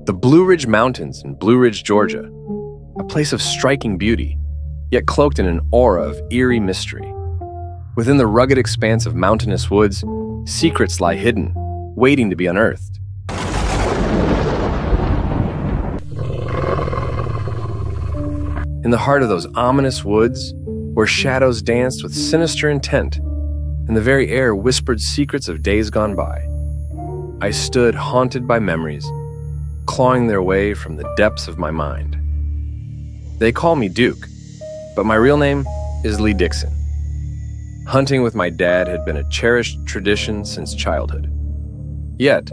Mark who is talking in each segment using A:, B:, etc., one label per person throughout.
A: The Blue Ridge Mountains in Blue Ridge, Georgia, a place of striking beauty, yet cloaked in an aura of eerie mystery. Within the rugged expanse of mountainous woods, secrets lie hidden, waiting to be unearthed. In the heart of those ominous woods, where shadows danced with sinister intent, and the very air whispered secrets of days gone by, I stood haunted by memories, clawing their way from the depths of my mind. They call me Duke, but my real name is Lee Dixon. Hunting with my dad had been a cherished tradition since childhood. Yet,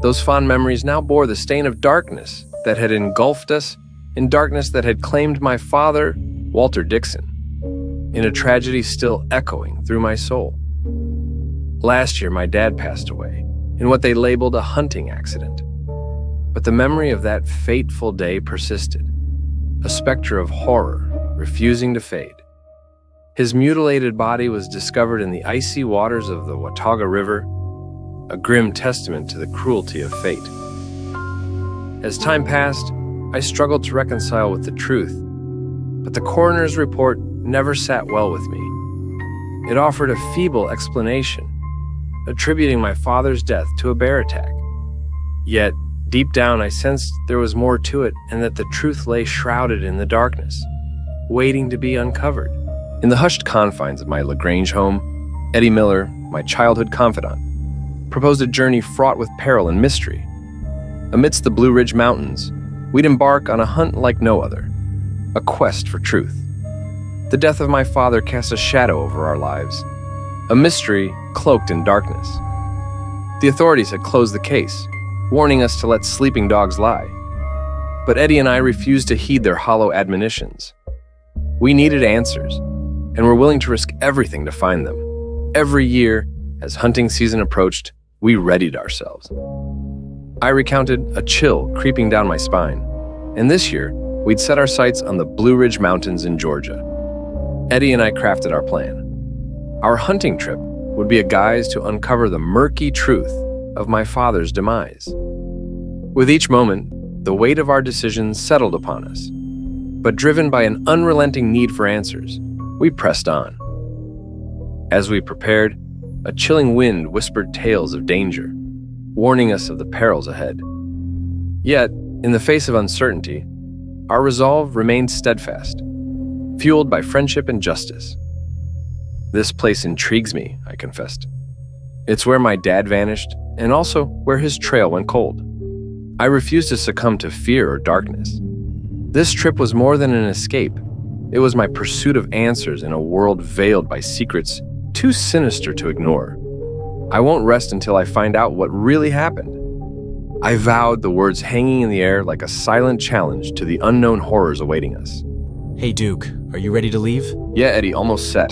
A: those fond memories now bore the stain of darkness that had engulfed us, in darkness that had claimed my father, Walter Dixon, in a tragedy still echoing through my soul. Last year, my dad passed away in what they labeled a hunting accident. But the memory of that fateful day persisted, a specter of horror refusing to fade. His mutilated body was discovered in the icy waters of the Watauga River, a grim testament to the cruelty of fate. As time passed, I struggled to reconcile with the truth, but the coroner's report never sat well with me. It offered a feeble explanation, attributing my father's death to a bear attack. Yet, deep down, I sensed there was more to it and that the truth lay shrouded in the darkness, waiting to be uncovered. In the hushed confines of my LaGrange home, Eddie Miller, my childhood confidant, proposed a journey fraught with peril and mystery. Amidst the Blue Ridge Mountains, we'd embark on a hunt like no other, a quest for truth. The death of my father cast a shadow over our lives, a mystery cloaked in darkness. The authorities had closed the case, warning us to let sleeping dogs lie. But Eddie and I refused to heed their hollow admonitions. We needed answers, and were willing to risk everything to find them. Every year, as hunting season approached, we readied ourselves. I recounted a chill creeping down my spine, and this year, we'd set our sights on the Blue Ridge Mountains in Georgia. Eddie and I crafted our plan. Our hunting trip would be a guise to uncover the murky truth of my father's demise. With each moment, the weight of our decisions settled upon us. But driven by an unrelenting need for answers, we pressed on. As we prepared, a chilling wind whispered tales of danger, warning us of the perils ahead. Yet, in the face of uncertainty, our resolve remained steadfast, fueled by friendship and justice. This place intrigues me, I confessed. It's where my dad vanished, and also where his trail went cold. I refused to succumb to fear or darkness. This trip was more than an escape. It was my pursuit of answers in a world veiled by secrets too sinister to ignore. I won't rest until I find out what really happened. I vowed, the words hanging in the air like a silent challenge to the unknown horrors awaiting us.
B: Hey Duke, are you ready to leave?
A: Yeah, Eddie, almost set.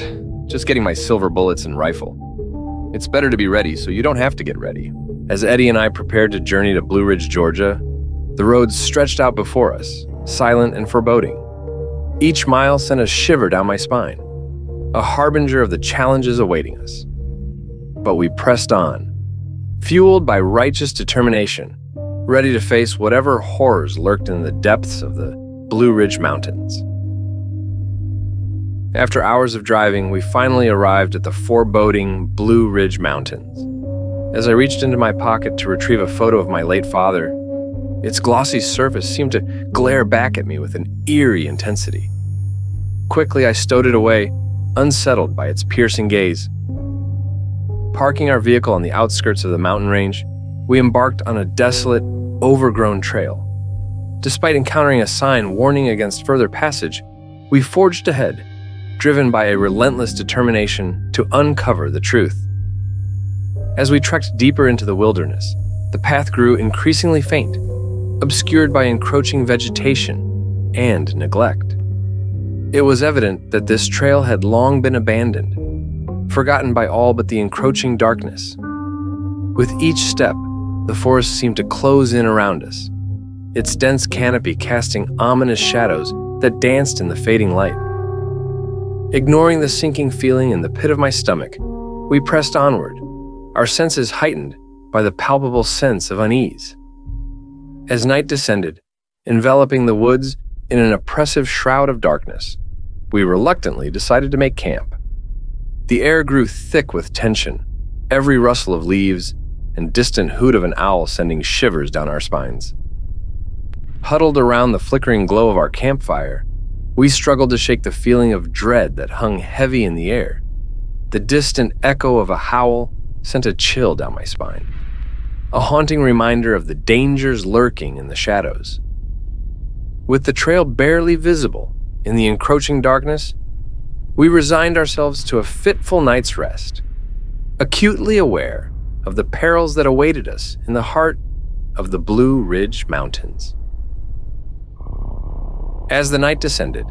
A: Just getting my silver bullets and rifle. It's better to be ready so you don't have to get ready. As Eddie and I prepared to journey to Blue Ridge, Georgia, the roads stretched out before us, silent and foreboding. Each mile sent a shiver down my spine, a harbinger of the challenges awaiting us. But we pressed on, fueled by righteous determination, ready to face whatever horrors lurked in the depths of the Blue Ridge Mountains. After hours of driving, we finally arrived at the foreboding Blue Ridge Mountains. As I reached into my pocket to retrieve a photo of my late father, its glossy surface seemed to glare back at me with an eerie intensity. Quickly, I stowed it away, unsettled by its piercing gaze. Parking our vehicle on the outskirts of the mountain range, we embarked on a desolate, overgrown trail. Despite encountering a sign warning against further passage, we forged ahead, driven by a relentless determination to uncover the truth. As we trekked deeper into the wilderness, the path grew increasingly faint, obscured by encroaching vegetation and neglect. It was evident that this trail had long been abandoned, forgotten by all but the encroaching darkness. With each step, the forest seemed to close in around us, its dense canopy casting ominous shadows that danced in the fading light. Ignoring the sinking feeling in the pit of my stomach, we pressed onward, our senses heightened by the palpable sense of unease. As night descended, enveloping the woods in an oppressive shroud of darkness, we reluctantly decided to make camp. The air grew thick with tension, every rustle of leaves and distant hoot of an owl sending shivers down our spines. Huddled around the flickering glow of our campfire, we struggled to shake the feeling of dread that hung heavy in the air. The distant echo of a howl sent a chill down my spine, a haunting reminder of the dangers lurking in the shadows. With the trail barely visible in the encroaching darkness, we resigned ourselves to a fitful night's rest, acutely aware of the perils that awaited us in the heart of the Blue Ridge Mountains. As the night descended,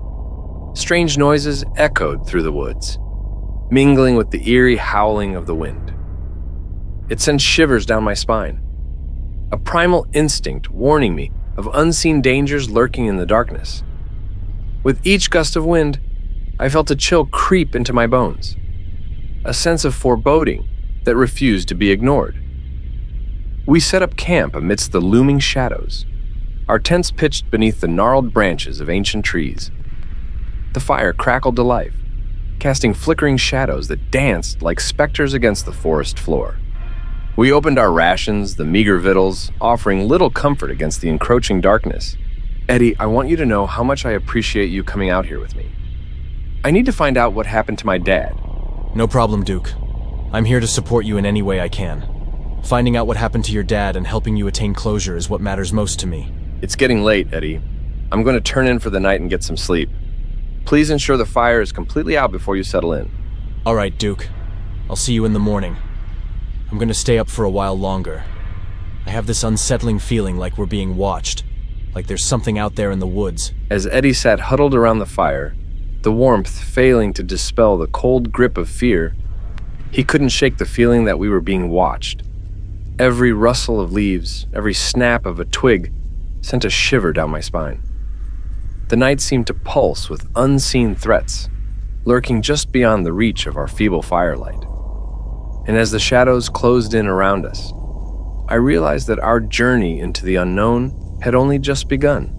A: strange noises echoed through the woods, mingling with the eerie howling of the wind. It sent shivers down my spine, a primal instinct warning me of unseen dangers lurking in the darkness. With each gust of wind, I felt a chill creep into my bones, a sense of foreboding that refused to be ignored. We set up camp amidst the looming shadows, our tents pitched beneath the gnarled branches of ancient trees. The fire crackled to life, casting flickering shadows that danced like specters against the forest floor. We opened our rations, the meager victuals, offering little comfort against the encroaching darkness. Eddie, I want you to know how much I appreciate you coming out here with me. I need to find out what happened to my dad.
B: No problem, Duke. I'm here to support you in any way I can. Finding out what happened to your dad and helping you attain closure is what matters most to me.
A: It's getting late, Eddie. I'm going to turn in for the night and get some sleep. Please ensure the fire is completely out before you settle in.
B: All right, Duke. I'll see you in the morning. I'm going to stay up for a while longer. I have this unsettling feeling like we're being watched, like there's something out there in the woods.
A: As Eddie sat huddled around the fire, the warmth failing to dispel the cold grip of fear, he couldn't shake the feeling that we were being watched. Every rustle of leaves, every snap of a twig sent a shiver down my spine. The night seemed to pulse with unseen threats, lurking just beyond the reach of our feeble firelight. And as the shadows closed in around us, I realized that our journey into the unknown had only just begun.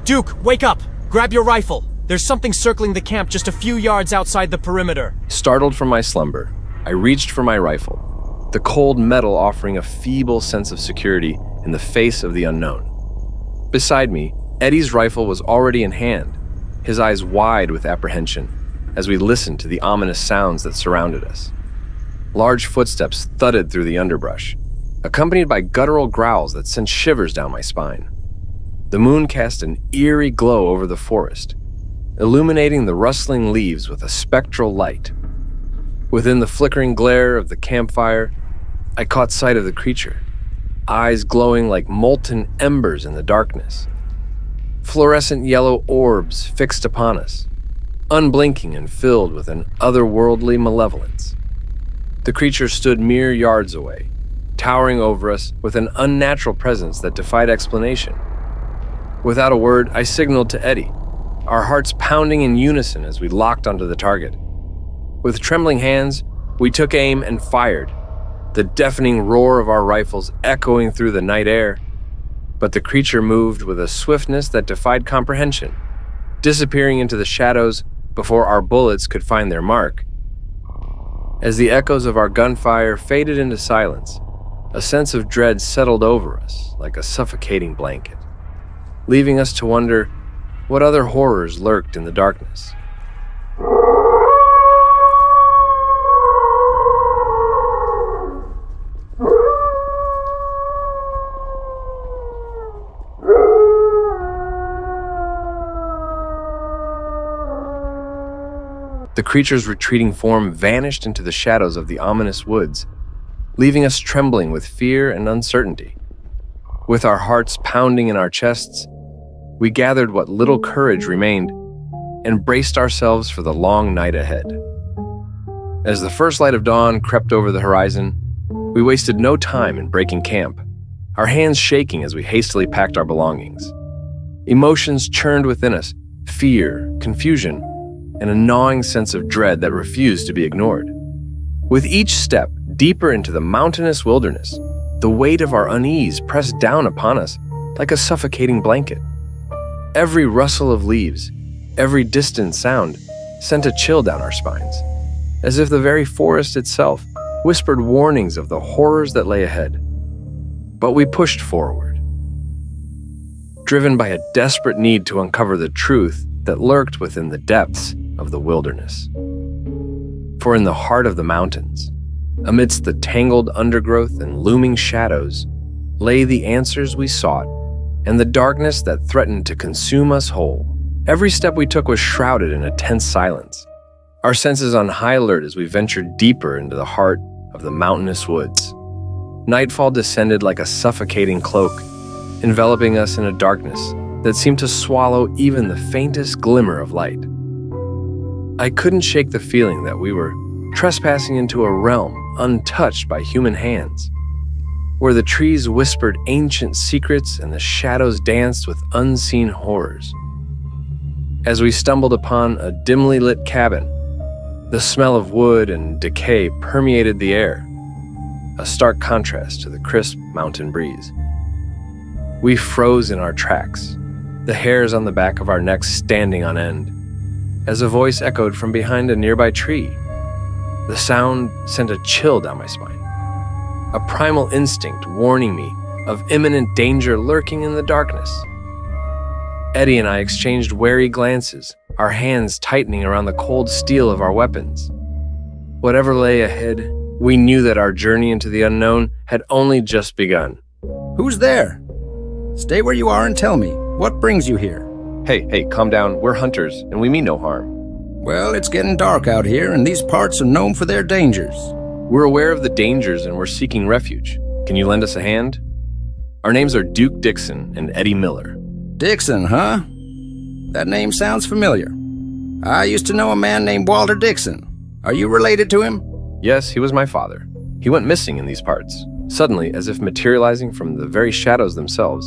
B: Duke, wake up! Grab your rifle! There's something circling the camp just a few yards outside the perimeter.
A: Startled from my slumber, I reached for my rifle, the cold metal offering a feeble sense of security in the face of the unknown. Beside me, Eddie's rifle was already in hand, his eyes wide with apprehension as we listened to the ominous sounds that surrounded us. Large footsteps thudded through the underbrush, accompanied by guttural growls that sent shivers down my spine. The moon cast an eerie glow over the forest, illuminating the rustling leaves with a spectral light. Within the flickering glare of the campfire, I caught sight of the creature, eyes glowing like molten embers in the darkness. Fluorescent yellow orbs fixed upon us, unblinking and filled with an otherworldly malevolence. The creature stood mere yards away, towering over us with an unnatural presence that defied explanation. Without a word, I signaled to Eddie, our hearts pounding in unison as we locked onto the target. With trembling hands, we took aim and fired, the deafening roar of our rifles echoing through the night air. But the creature moved with a swiftness that defied comprehension, disappearing into the shadows before our bullets could find their mark. As the echoes of our gunfire faded into silence, a sense of dread settled over us like a suffocating blanket, leaving us to wonder what other horrors lurked in the darkness. The creature's retreating form vanished into the shadows of the ominous woods, leaving us trembling with fear and uncertainty. With our hearts pounding in our chests, we gathered what little courage remained and braced ourselves for the long night ahead. As the first light of dawn crept over the horizon, we wasted no time in breaking camp, our hands shaking as we hastily packed our belongings. Emotions churned within us, fear, confusion, and a gnawing sense of dread that refused to be ignored. With each step deeper into the mountainous wilderness, the weight of our unease pressed down upon us like a suffocating blanket. Every rustle of leaves, every distant sound sent a chill down our spines, as if the very forest itself whispered warnings of the horrors that lay ahead. But we pushed forward, driven by a desperate need to uncover the truth that lurked within the depths of the wilderness. For in the heart of the mountains, amidst the tangled undergrowth and looming shadows, lay the answers we sought and the darkness that threatened to consume us whole. Every step we took was shrouded in a tense silence, our senses on high alert as we ventured deeper into the heart of the mountainous woods. Nightfall descended like a suffocating cloak, enveloping us in a darkness that seemed to swallow even the faintest glimmer of light. I couldn't shake the feeling that we were trespassing into a realm untouched by human hands, where the trees whispered ancient secrets and the shadows danced with unseen horrors. As we stumbled upon a dimly lit cabin, the smell of wood and decay permeated the air, a stark contrast to the crisp mountain breeze. We froze in our tracks, the hairs on the back of our necks standing on end, as a voice echoed from behind a nearby tree. The sound sent a chill down my spine, a primal instinct warning me of imminent danger lurking in the darkness. Eddie and I exchanged wary glances, our hands tightening around the cold steel of our weapons. Whatever lay ahead, we knew that our journey into the unknown had only just begun.
C: Who's there? Stay where you are and tell me, what brings you here?
A: Hey, calm down. We're hunters, and we mean no harm.
C: Well, it's getting dark out here, and these parts are known for their dangers.
A: We're aware of the dangers, and we're seeking refuge. Can you lend us a hand? Our names are Duke Dixon and Eddie Miller.
C: Dixon, huh? That name sounds familiar. I used to know a man named Walter Dixon. Are you related to him?
A: Yes, he was my father. He went missing in these parts. Suddenly, as if materializing from the very shadows themselves,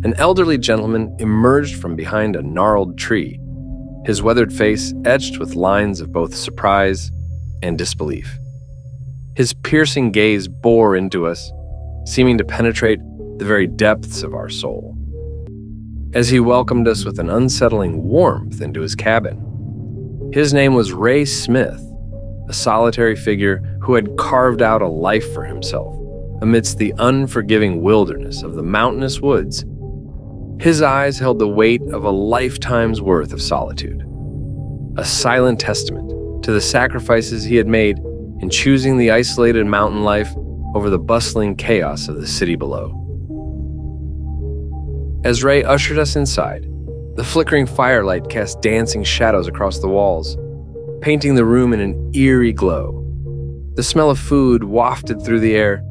A: an elderly gentleman emerged from behind a gnarled tree, his weathered face etched with lines of both surprise and disbelief. His piercing gaze bore into us, seeming to penetrate the very depths of our soul. As he welcomed us with an unsettling warmth into his cabin. His name was Ray Smith, a solitary figure who had carved out a life for himself amidst the unforgiving wilderness of the mountainous woods. His eyes held the weight of a lifetime's worth of solitude, a silent testament to the sacrifices he had made in choosing the isolated mountain life over the bustling chaos of the city below. As Ray ushered us inside, the flickering firelight cast dancing shadows across the walls, painting the room in an eerie glow. The smell of food wafted through the air,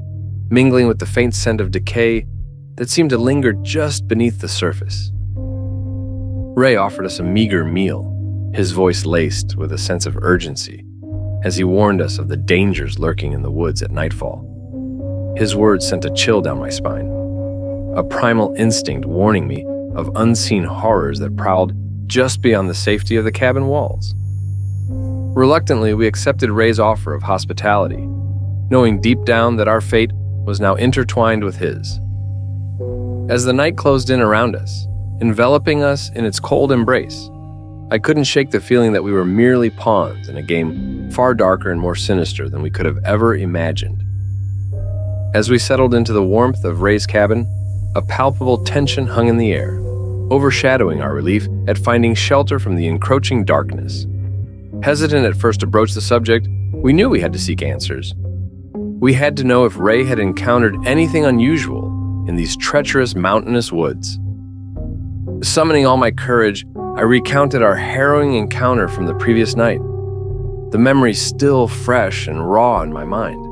A: mingling with the faint scent of decay that seemed to linger just beneath the surface. Ray offered us a meager meal, his voice laced with a sense of urgency, as he warned us of the dangers lurking in the woods at nightfall. His words sent a chill down my spine, a primal instinct warning me of unseen horrors that prowled just beyond the safety of the cabin walls. Reluctantly, we accepted Ray's offer of hospitality, knowing deep down that our fate was now intertwined with his. As the night closed in around us, enveloping us in its cold embrace, I couldn't shake the feeling that we were merely pawns in a game far darker and more sinister than we could have ever imagined. As we settled into the warmth of Ray's cabin, a palpable tension hung in the air, overshadowing our relief at finding shelter from the encroaching darkness. Hesitant at first to broach the subject, we knew we had to seek answers. We had to know if Ray had encountered anything unusual in these treacherous mountainous woods. Summoning all my courage, I recounted our harrowing encounter from the previous night, the memory still fresh and raw in my mind.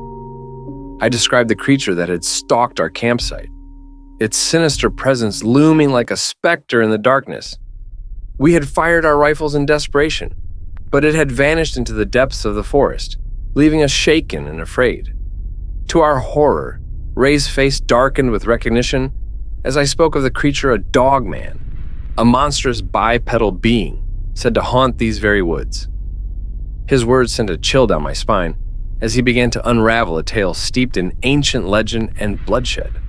A: I described the creature that had stalked our campsite, its sinister presence looming like a specter in the darkness. We had fired our rifles in desperation, but it had vanished into the depths of the forest, leaving us shaken and afraid. To our horror, Ray's face darkened with recognition as I spoke of the creature a dogman, a monstrous bipedal being said to haunt these very woods. His words sent a chill down my spine as he began to unravel a tale steeped in ancient legend and bloodshed.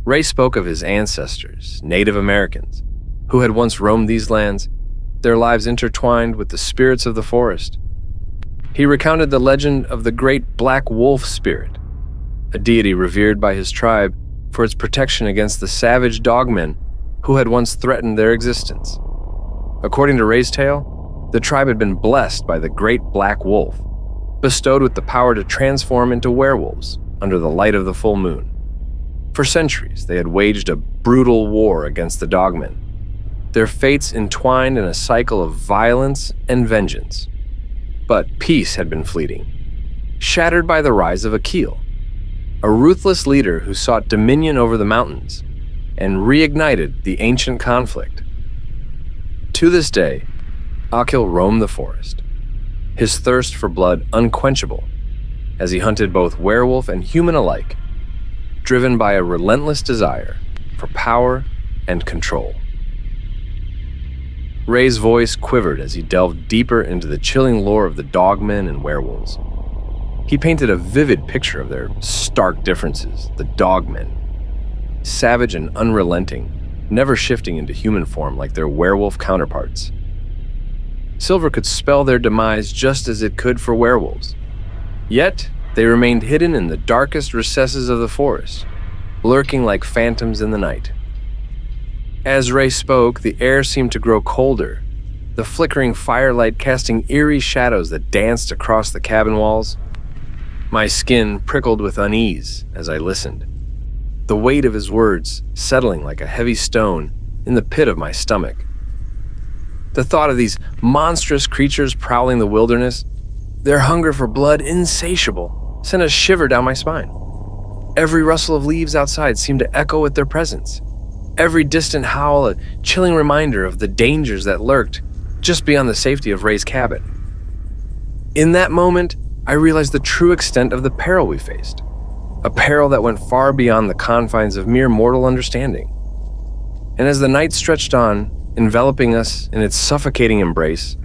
A: Ray spoke of his ancestors, Native Americans, who had once roamed these lands, their lives intertwined with the spirits of the forest. He recounted the legend of the great Black Wolf spirit, a deity revered by his tribe for its protection against the savage dogmen who had once threatened their existence. According to Ray's tale, the tribe had been blessed by the great Black Wolf, bestowed with the power to transform into werewolves under the light of the full moon. For centuries, they had waged a brutal war against the dogmen, their fates entwined in a cycle of violence and vengeance. But peace had been fleeting, shattered by the rise of Akil, a ruthless leader who sought dominion over the mountains and reignited the ancient conflict. To this day, Akil roamed the forest, his thirst for blood unquenchable, as he hunted both werewolf and human alike, driven by a relentless desire for power and control. Ray's voice quivered as he delved deeper into the chilling lore of the dogmen and werewolves. He painted a vivid picture of their stark differences, the dogmen, savage and unrelenting, never shifting into human form like their werewolf counterparts. Silver could spell their demise just as it could for werewolves. Yet, they remained hidden in the darkest recesses of the forest, lurking like phantoms in the night. As Ray spoke, the air seemed to grow colder, the flickering firelight casting eerie shadows that danced across the cabin walls. My skin prickled with unease as I listened, the weight of his words settling like a heavy stone in the pit of my stomach. The thought of these monstrous creatures prowling the wilderness, their hunger for blood insatiable, sent a shiver down my spine. Every rustle of leaves outside seemed to echo with their presence. Every distant howl a chilling reminder of the dangers that lurked just beyond the safety of Ray's cabin. In that moment, I realized the true extent of the peril we faced, a peril that went far beyond the confines of mere mortal understanding. And as the night stretched on, enveloping us in its suffocating embrace,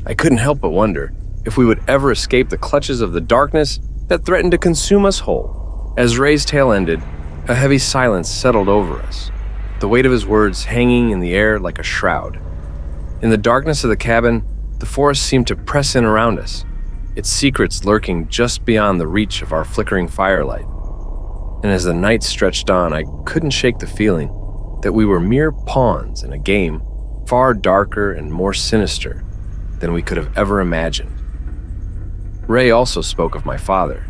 A: I couldn't help but wonder if we would ever escape the clutches of the darkness that threatened to consume us whole. As Ray's tale ended, a heavy silence settled over us, the weight of his words hanging in the air like a shroud. In the darkness of the cabin, the forest seemed to press in around us, its secrets lurking just beyond the reach of our flickering firelight. And as the night stretched on, I couldn't shake the feeling that we were mere pawns in a game far darker and more sinister than we could have ever imagined. Ray also spoke of my father,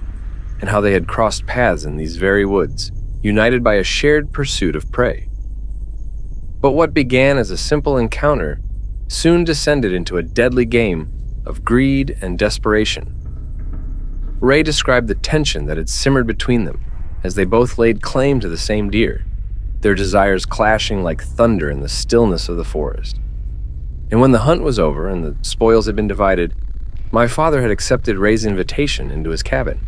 A: and how they had crossed paths in these very woods, united by a shared pursuit of prey. But what began as a simple encounter soon descended into a deadly game of greed and desperation. Ray described the tension that had simmered between them as they both laid claim to the same deer, their desires clashing like thunder in the stillness of the forest. And when the hunt was over and the spoils had been divided, my father had accepted Ray's invitation into his cabin.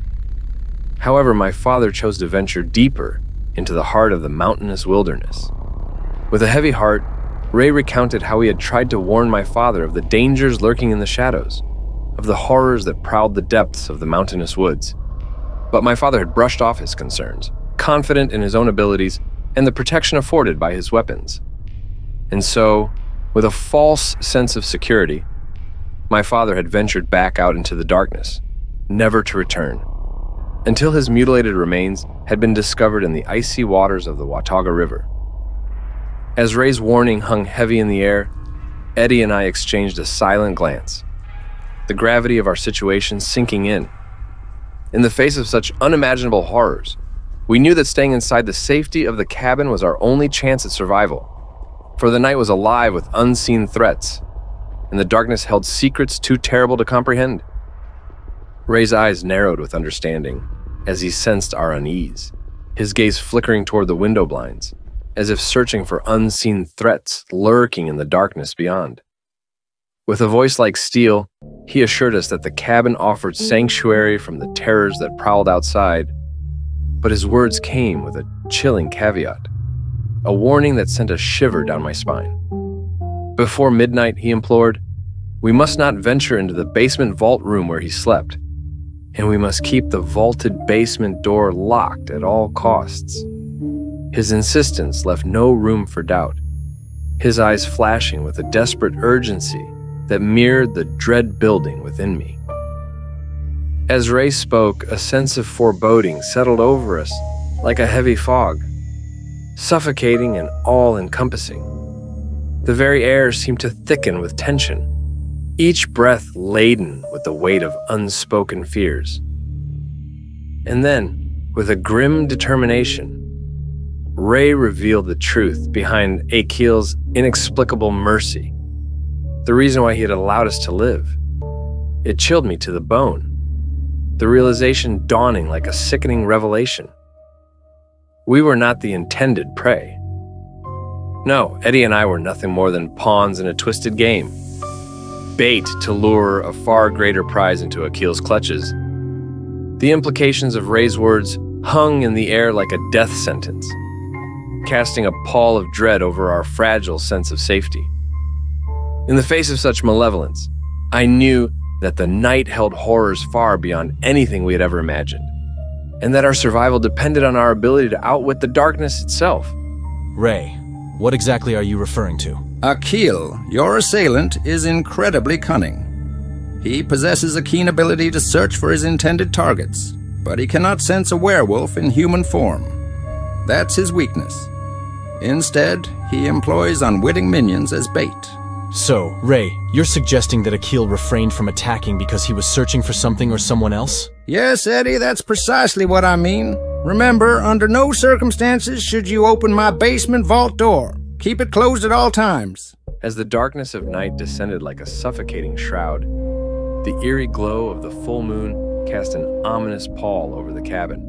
A: However, my father chose to venture deeper into the heart of the mountainous wilderness. With a heavy heart, Ray recounted how he had tried to warn my father of the dangers lurking in the shadows, of the horrors that prowled the depths of the mountainous woods. But my father had brushed off his concerns, confident in his own abilities and the protection afforded by his weapons. And so, with a false sense of security, my father had ventured back out into the darkness, never to return, until his mutilated remains had been discovered in the icy waters of the Watauga River. As Ray's warning hung heavy in the air, Eddie and I exchanged a silent glance, the gravity of our situation sinking in. In the face of such unimaginable horrors, we knew that staying inside the safety of the cabin was our only chance at survival, for the night was alive with unseen threats, and the darkness held secrets too terrible to comprehend. Ray's eyes narrowed with understanding as he sensed our unease, his gaze flickering toward the window blinds, as if searching for unseen threats lurking in the darkness beyond. With a voice like steel, he assured us that the cabin offered sanctuary from the terrors that prowled outside, but his words came with a chilling caveat, a warning that sent a shiver down my spine. Before midnight, he implored, we must not venture into the basement vault room where he slept, and we must keep the vaulted basement door locked at all costs. His insistence left no room for doubt, his eyes flashing with a desperate urgency that mirrored the dread building within me. As Ray spoke, a sense of foreboding settled over us like a heavy fog, suffocating and all-encompassing. The very air seemed to thicken with tension, each breath laden with the weight of unspoken fears. And then, with a grim determination, Ray revealed the truth behind Akil's inexplicable mercy, the reason why he had allowed us to live. It chilled me to the bone, the realization dawning like a sickening revelation. We were not the intended prey. No, Eddie and I were nothing more than pawns in a twisted game, bait to lure a far greater prize into Akil's clutches. The implications of Ray's words hung in the air like a death sentence, casting a pall of dread over our fragile sense of safety. In the face of such malevolence, I knew that the night held horrors far beyond anything we had ever imagined, and that our survival depended on our ability to outwit the darkness itself.
B: Ray, what exactly are you referring to?
C: Akil, your assailant, is incredibly cunning. He possesses a keen ability to search for his intended targets, but he cannot sense a werewolf in human form. That's his weakness. Instead, he employs unwitting minions as bait.
B: So, Ray, you're suggesting that Akil refrained from attacking because he was searching for something or someone else?
C: Yes, Eddie, that's precisely what I mean. Remember, under no circumstances should you open my basement vault door. Keep it closed at all times.
A: As the darkness of night descended like a suffocating shroud, the eerie glow of the full moon cast an ominous pall over the cabin.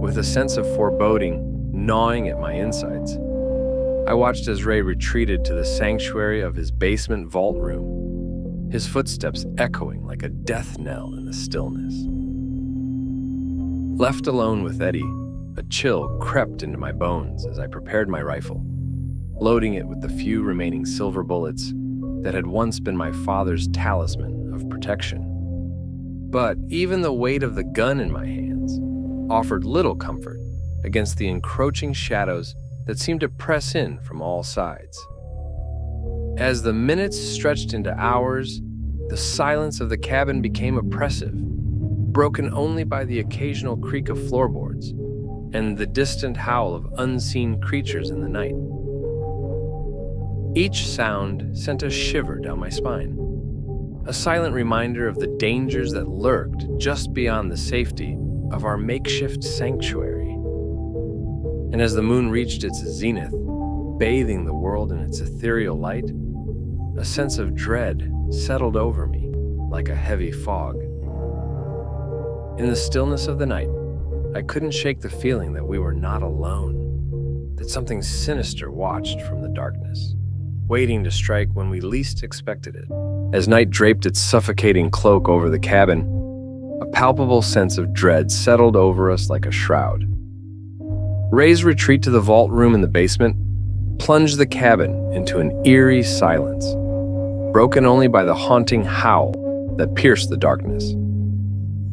A: With a sense of foreboding gnawing at my insides, I watched as Ray retreated to the sanctuary of his basement vault room, his footsteps echoing like a death knell in the stillness. Left alone with Eddie, a chill crept into my bones as I prepared my rifle, loading it with the few remaining silver bullets that had once been my father's talisman of protection. But even the weight of the gun in my hands offered little comfort against the encroaching shadows that seemed to press in from all sides. As the minutes stretched into hours, the silence of the cabin became oppressive, broken only by the occasional creak of floorboards and the distant howl of unseen creatures in the night. Each sound sent a shiver down my spine, a silent reminder of the dangers that lurked just beyond the safety of our makeshift sanctuary. And as the moon reached its zenith, bathing the world in its ethereal light, a sense of dread settled over me like a heavy fog. In the stillness of the night, I couldn't shake the feeling that we were not alone, that something sinister watched from the darkness, waiting to strike when we least expected it. As night draped its suffocating cloak over the cabin, a palpable sense of dread settled over us like a shroud. Ray's retreat to the vault room in the basement plunged the cabin into an eerie silence, broken only by the haunting howl that pierced the darkness.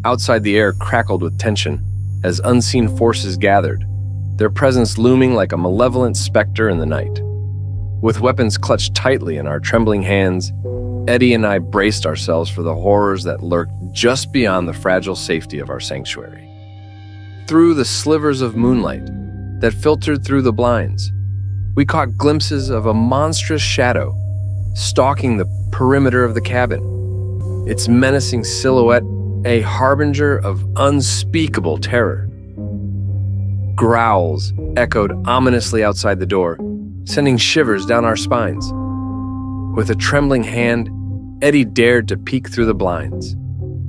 A: Outside, the air crackled with tension as unseen forces gathered, their presence looming like a malevolent specter in the night. With weapons clutched tightly in our trembling hands, Eddie and I braced ourselves for the horrors that lurked just beyond the fragile safety of our sanctuary. Through the slivers of moonlight that filtered through the blinds, we caught glimpses of a monstrous shadow stalking the perimeter of the cabin, its menacing silhouette a harbinger of unspeakable terror. Growls echoed ominously outside the door, sending shivers down our spines. With a trembling hand, Eddie dared to peek through the blinds,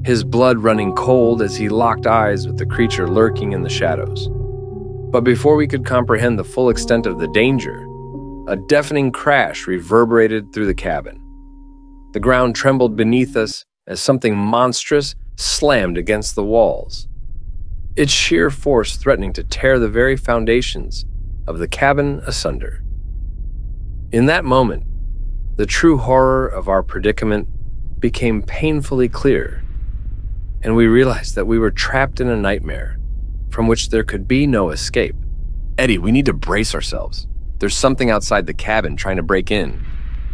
A: his blood running cold as he locked eyes with the creature lurking in the shadows. But before we could comprehend the full extent of the danger, a deafening crash reverberated through the cabin. The ground trembled beneath us as something monstrous slammed against the walls, its sheer force threatening to tear the very foundations of the cabin asunder. In that moment, the true horror of our predicament became painfully clear, and we realized that we were trapped in a nightmare from which there could be no escape.
D: Eddie, we need to brace ourselves. There's something outside the cabin trying to break in.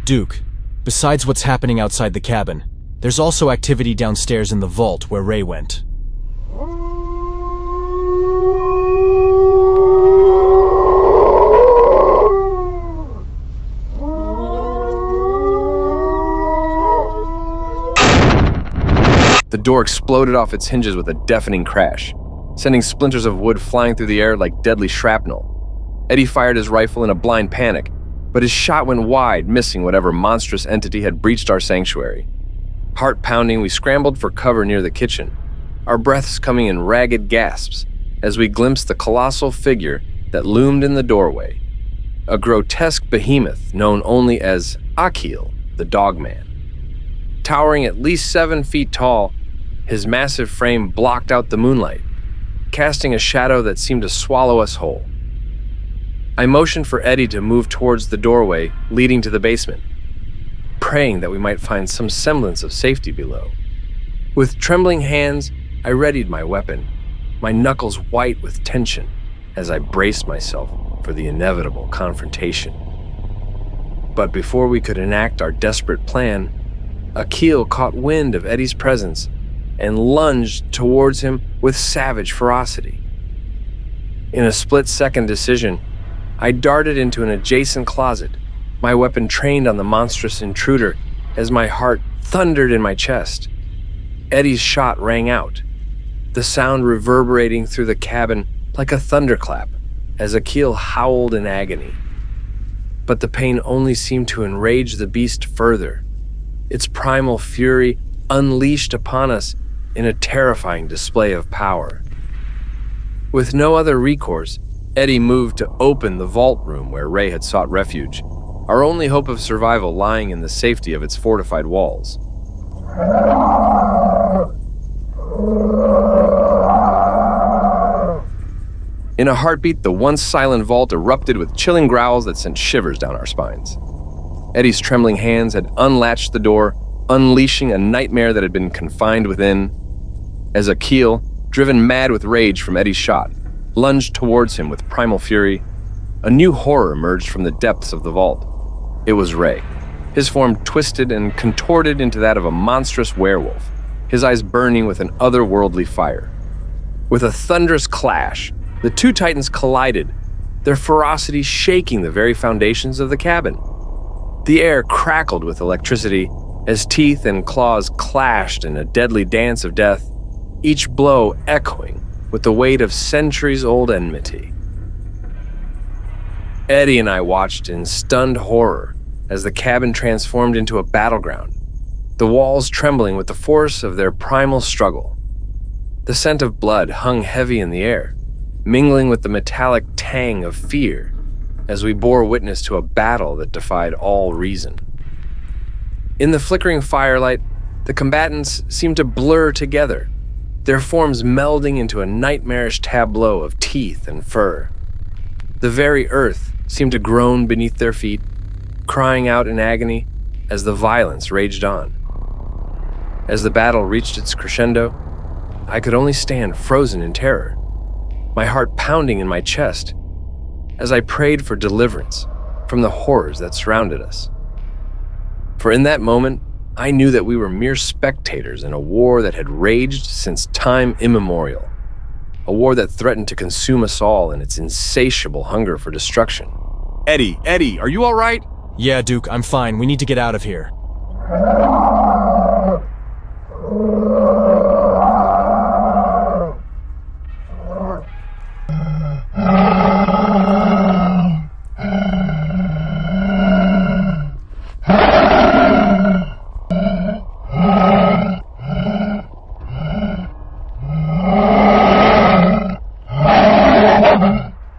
B: Duke, besides what's happening outside the cabin, there's also activity downstairs in the vault where Ray went.
A: The door exploded off its hinges with a deafening crash, sending splinters of wood flying through the air like deadly shrapnel. Eddie fired his rifle in a blind panic, but his shot went wide, missing whatever monstrous entity had breached our sanctuary. Heart pounding, we scrambled for cover near the kitchen, our breaths coming in ragged gasps as we glimpsed the colossal figure that loomed in the doorway, a grotesque behemoth known only as Akil, the Dogman. Towering at least 7 feet tall, his massive frame blocked out the moonlight, casting a shadow that seemed to swallow us whole. I motioned for Eddie to move towards the doorway leading to the basement, praying that we might find some semblance of safety below. With trembling hands, I readied my weapon, my knuckles white with tension as I braced myself for the inevitable confrontation. But before we could enact our desperate plan, Akil caught wind of Eddie's presence and lunged towards him with savage ferocity. In a split-second decision, I darted into an adjacent closet, my weapon trained on the monstrous intruder as my heart thundered in my chest. Eddie's shot rang out, the sound reverberating through the cabin like a thunderclap as Akil howled in agony. But the pain only seemed to enrage the beast further, its primal fury unleashed upon us in a terrifying display of power. With no other recourse, Eddie moved to open the vault room where Ray had sought refuge, our only hope of survival lying in the safety of its fortified walls. In a heartbeat, the once silent vault erupted with chilling growls that sent shivers down our spines. Eddie's trembling hands had unlatched the door, unleashing a nightmare that had been confined within. As Akil, driven mad with rage from Eddie's shot, lunged towards him with primal fury, a new horror emerged from the depths of the vault. It was Ray, his form twisted and contorted into that of a monstrous werewolf, his eyes burning with an otherworldly fire. With a thunderous clash, the two titans collided, their ferocity shaking the very foundations of the cabin. The air crackled with electricity as teeth and claws clashed in a deadly dance of death, each blow echoing with the weight of centuries-old enmity. Eddie and I watched in stunned horror as the cabin transformed into a battleground, the walls trembling with the force of their primal struggle. The scent of blood hung heavy in the air, mingling with the metallic tang of fear as we bore witness to a battle that defied all reason. In the flickering firelight, the combatants seemed to blur together, their forms melding into a nightmarish tableau of teeth and fur. The very earth seemed to groan beneath their feet, crying out in agony as the violence raged on. As the battle reached its crescendo, I could only stand frozen in terror, my heart pounding in my chest as I prayed for deliverance from the horrors that surrounded us. For in that moment, I knew that we were mere spectators in a war that had raged since time immemorial, a war that threatened to consume us all in its insatiable hunger for destruction.
D: Eddie, are you all right?
B: Yeah, Duke, I'm fine. We need to get out of here.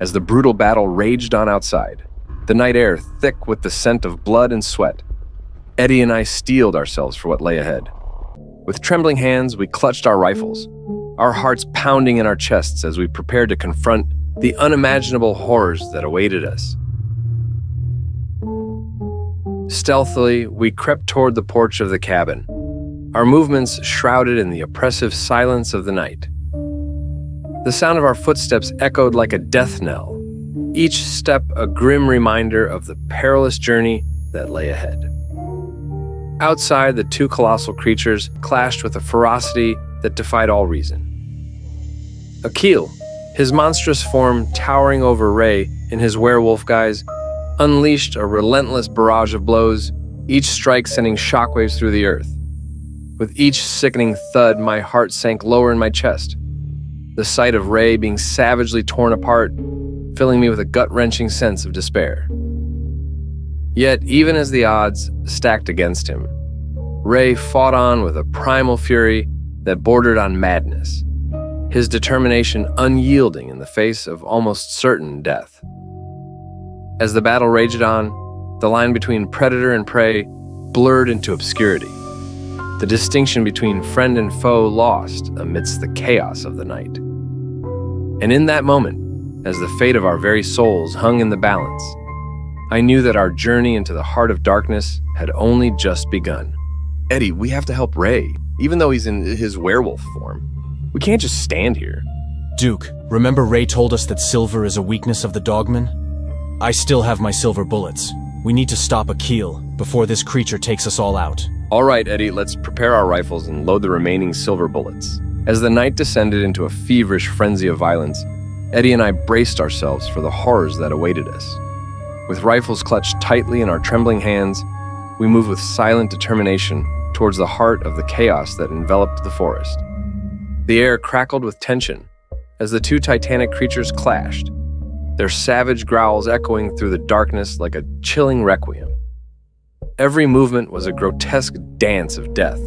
A: as the brutal battle raged on outside, the night air thick with the scent of blood and sweat. Eddie and I steeled ourselves for what lay ahead. With trembling hands, we clutched our rifles, our hearts pounding in our chests as we prepared to confront the unimaginable horrors that awaited us. Stealthily, we crept toward the porch of the cabin, our movements shrouded in the oppressive silence of the night. The sound of our footsteps echoed like a death knell, each step a grim reminder of the perilous journey that lay ahead. Outside, the two colossal creatures clashed with a ferocity that defied all reason. Akil, his monstrous form towering over Ray in his werewolf guise, unleashed a relentless barrage of blows, each strike sending shockwaves through the earth. With each sickening thud, my heart sank lower in my chest. The sight of Ray being savagely torn apart, filling me with a gut-wrenching sense of despair. Yet, even as the odds stacked against him, Ray fought on with a primal fury that bordered on madness, his determination unyielding in the face of almost certain death. As the battle raged on, the line between predator and prey blurred into obscurity, the distinction between friend and foe lost amidst the chaos of the night. And in that moment, as the fate of our very souls hung in the balance, I knew that our journey into the heart of darkness had only just begun.
D: Eddie, we have to help Ray, even though he's in his werewolf form. We can't just stand here.
B: Duke, remember Ray told us that silver is a weakness of the Dogman? I still have my silver bullets. We need to stop Akil before this creature takes us all out.
A: All right, Eddie, let's prepare our rifles and load the remaining silver bullets. As the night descended into a feverish frenzy of violence, Eddie and I braced ourselves for the horrors that awaited us. With rifles clutched tightly in our trembling hands, we moved with silent determination towards the heart of the chaos that enveloped the forest. The air crackled with tension as the two titanic creatures clashed, their savage growls echoing through the darkness like a chilling requiem. Every movement was a grotesque dance of death,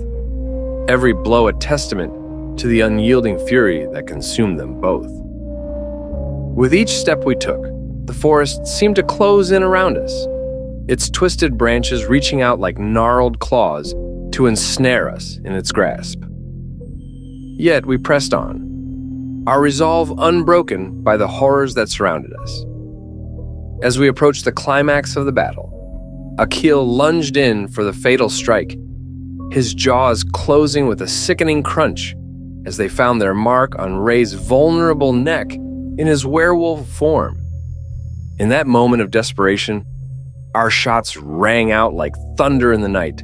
A: every blow a testament to the unyielding fury that consumed them both. With each step we took, the forest seemed to close in around us, its twisted branches reaching out like gnarled claws to ensnare us in its grasp. Yet we pressed on, our resolve unbroken by the horrors that surrounded us. As we approached the climax of the battle, Akil lunged in for the fatal strike, his jaws closing with a sickening crunch as they found their mark on Ray's vulnerable neck in his werewolf form. In that moment of desperation, our shots rang out like thunder in the night,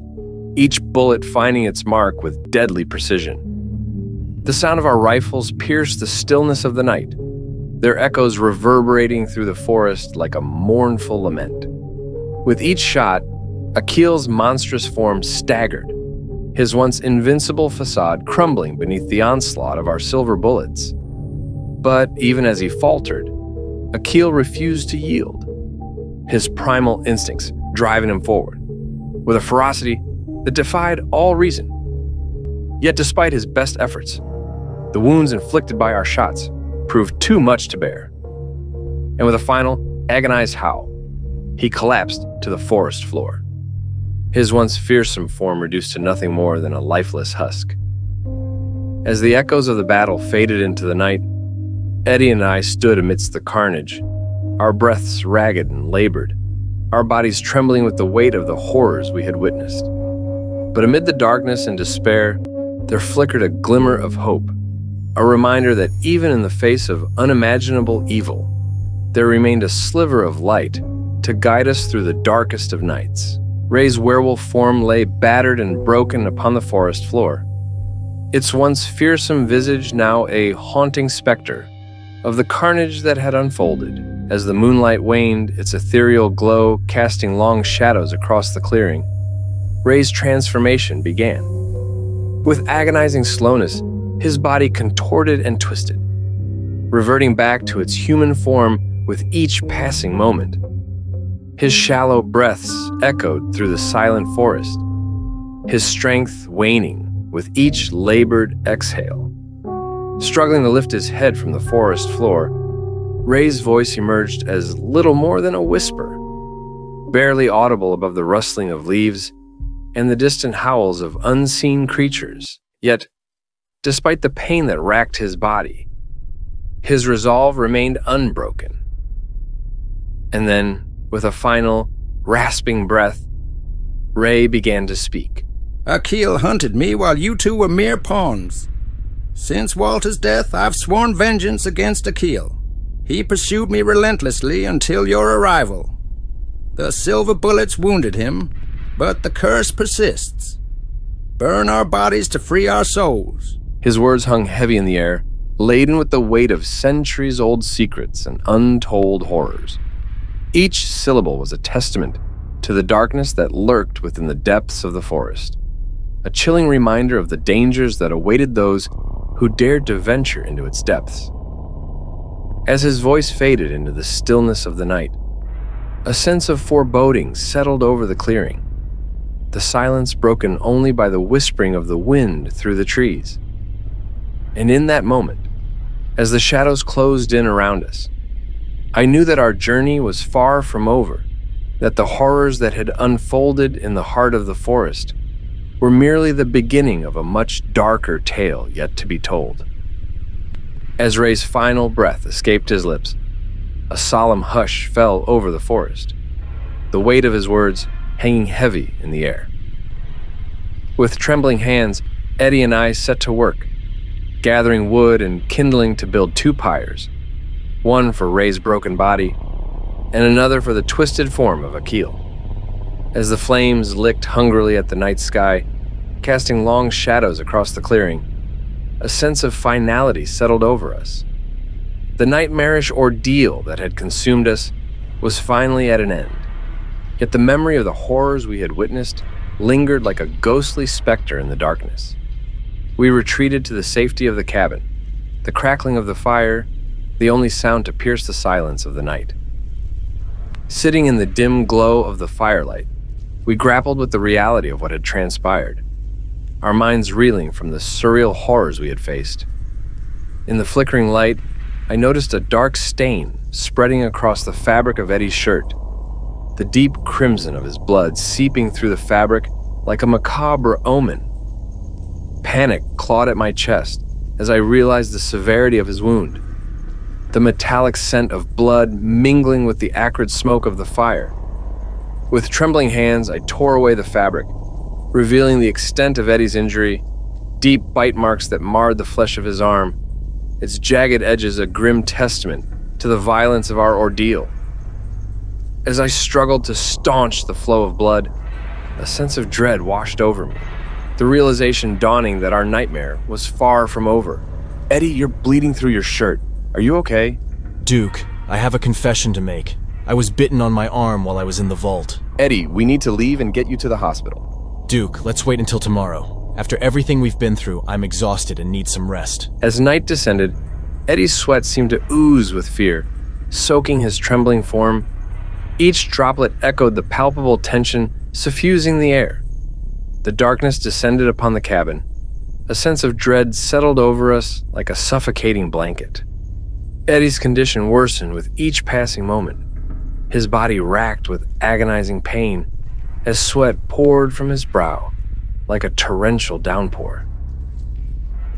A: each bullet finding its mark with deadly precision. The sound of our rifles pierced the stillness of the night, their echoes reverberating through the forest like a mournful lament. With each shot, Akil's monstrous form staggered, his once invincible facade crumbling beneath the onslaught of our silver bullets. But even as he faltered, Akil refused to yield, his primal instincts driving him forward, with a ferocity that defied all reason. Yet despite his best efforts, the wounds inflicted by our shots proved too much to bear. And with a final, agonized howl, he collapsed to the forest floor, his once fearsome form reduced to nothing more than a lifeless husk. As the echoes of the battle faded into the night, Eddie and I stood amidst the carnage, our breaths ragged and labored, our bodies trembling with the weight of the horrors we had witnessed. But amid the darkness and despair, there flickered a glimmer of hope, a reminder that even in the face of unimaginable evil, there remained a sliver of light to guide us through the darkest of nights. Ray's werewolf form lay battered and broken upon the forest floor, its once fearsome visage now a haunting specter of the carnage that had unfolded. As the moonlight waned, its ethereal glow casting long shadows across the clearing, Ray's transformation began. With agonizing slowness, his body contorted and twisted, reverting back to its human form with each passing moment. His shallow breaths echoed through the silent forest, his strength waning with each labored exhale. Struggling to lift his head from the forest floor, Ray's voice emerged as little more than a whisper, barely audible above the rustling of leaves and the distant howls of unseen creatures. Yet, despite the pain that racked his body, his resolve remained unbroken. And then, with a final, rasping breath, Ray began to speak.
C: Akil hunted me while you two were mere pawns. Since Walter's death, I've sworn vengeance against Akil. He pursued me relentlessly until your arrival. The silver bullets wounded him, but the curse persists. Burn our bodies to free our souls.
A: His words hung heavy in the air, laden with the weight of centuries-old secrets and untold horrors. Each syllable was a testament to the darkness that lurked within the depths of the forest, a chilling reminder of the dangers that awaited those who dared to venture into its depths. As his voice faded into the stillness of the night, a sense of foreboding settled over the clearing, the silence broken only by the whispering of the wind through the trees. And in that moment, as the shadows closed in around us, I knew that our journey was far from over, that the horrors that had unfolded in the heart of the forest were merely the beginning of a much darker tale yet to be told. As Ray's final breath escaped his lips, a solemn hush fell over the forest, the weight of his words hanging heavy in the air. With trembling hands, Eddie and I set to work, gathering wood and kindling to build two pyres, one for Ray's broken body and another for the twisted form of Akil. As the flames licked hungrily at the night sky, casting long shadows across the clearing, a sense of finality settled over us. The nightmarish ordeal that had consumed us was finally at an end, yet the memory of the horrors we had witnessed lingered like a ghostly specter in the darkness. We retreated to the safety of the cabin, the crackling of the fire the only sound to pierce the silence of the night. Sitting in the dim glow of the firelight, we grappled with the reality of what had transpired, our minds reeling from the surreal horrors we had faced. In the flickering light, I noticed a dark stain spreading across the fabric of Eddie's shirt, the deep crimson of his blood seeping through the fabric like a macabre omen. Panic clawed at my chest as I realized the severity of his wound, the metallic scent of blood mingling with the acrid smoke of the fire. With trembling hands, I tore away the fabric, revealing the extent of Eddie's injury, deep bite marks that marred the flesh of his arm, its jagged edges a grim testament to the violence of our ordeal. As I struggled to staunch the flow of blood, a sense of dread washed over me, the realization dawning that our nightmare was far from over. Eddie, you're bleeding through your shirt. Are you okay?
B: Duke, I have a confession to make. I was bitten on my arm while I was in the vault.
D: Eddie, we need to leave and get you to the hospital.
B: Duke, let's wait until tomorrow. After everything we've been through, I'm exhausted and need some rest.
A: As night descended, Eddie's sweat seemed to ooze with fear, soaking his trembling form. Each droplet echoed the palpable tension suffusing the air. The darkness descended upon the cabin. A sense of dread settled over us like a suffocating blanket. Eddie's condition worsened with each passing moment, his body racked with agonizing pain as sweat poured from his brow like a torrential downpour.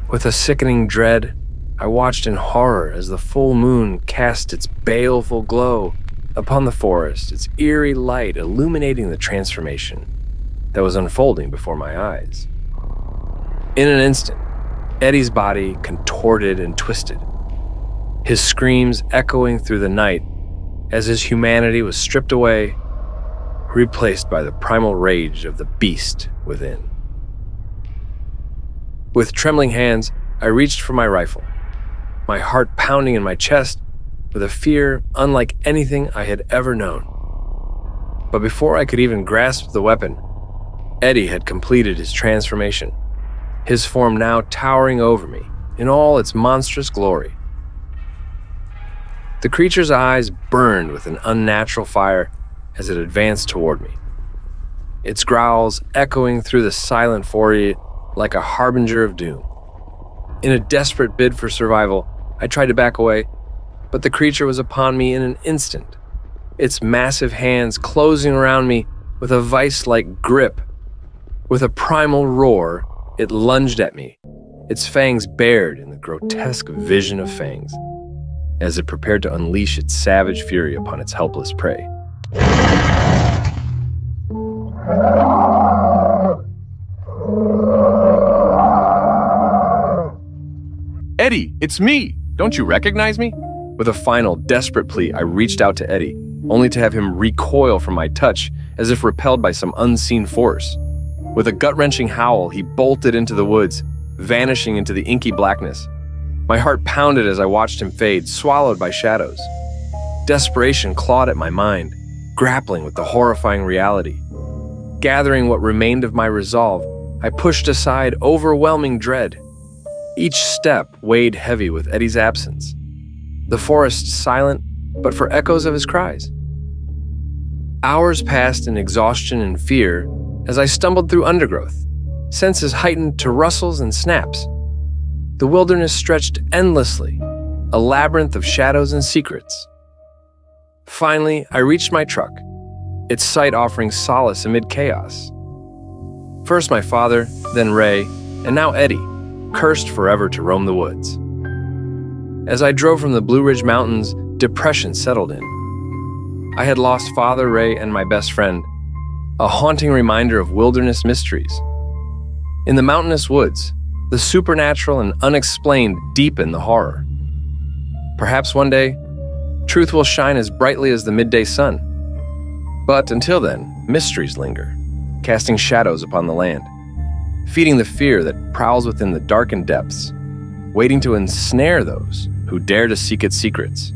A: With a sickening dread, I watched in horror as the full moon cast its baleful glow upon the forest, its eerie light illuminating the transformation that was unfolding before my eyes. In an instant, Eddie's body contorted and twisted, his screams echoing through the night as his humanity was stripped away, replaced by the primal rage of the beast within. With trembling hands, I reached for my rifle, my heart pounding in my chest with a fear unlike anything I had ever known. But before I could even grasp the weapon, Eddie had completed his transformation, his form now towering over me in all its monstrous glory. The creature's eyes burned with an unnatural fire as it advanced toward me, its growls echoing through the silent foyer like a harbinger of doom. In a desperate bid for survival, I tried to back away, but the creature was upon me in an instant, its massive hands closing around me with a vice-like grip. With a primal roar, it lunged at me, its fangs bared in the grotesque vision of fangs, as it prepared to unleash its savage fury upon its helpless prey.
D: Eddie, it's me! Don't you recognize me?
A: With a final, desperate plea, I reached out to Eddie, only to have him recoil from my touch as if repelled by some unseen force. With a gut-wrenching howl, he bolted into the woods, vanishing into the inky blackness. My heart pounded as I watched him fade, swallowed by shadows. Desperation clawed at my mind, grappling with the horrifying reality. Gathering what remained of my resolve, I pushed aside overwhelming dread. Each step weighed heavy with Eddie's absence. The forest silent, but for echoes of his cries. Hours passed in exhaustion and fear as I stumbled through undergrowth, senses heightened to rustles and snaps. The wilderness stretched endlessly, a labyrinth of shadows and secrets. Finally, I reached my truck, its sight offering solace amid chaos. First my father, then Ray, and now Eddie, cursed forever to roam the woods. As I drove from the Blue Ridge Mountains, depression settled in. I had lost Father, Ray, and my best friend, a haunting reminder of wilderness mysteries. In the mountainous woods, the supernatural and unexplained deepen the horror. Perhaps one day, truth will shine as brightly as the midday sun. But until then, mysteries linger, casting shadows upon the land, feeding the fear that prowls within the darkened depths, waiting to ensnare those who dare to seek its secrets.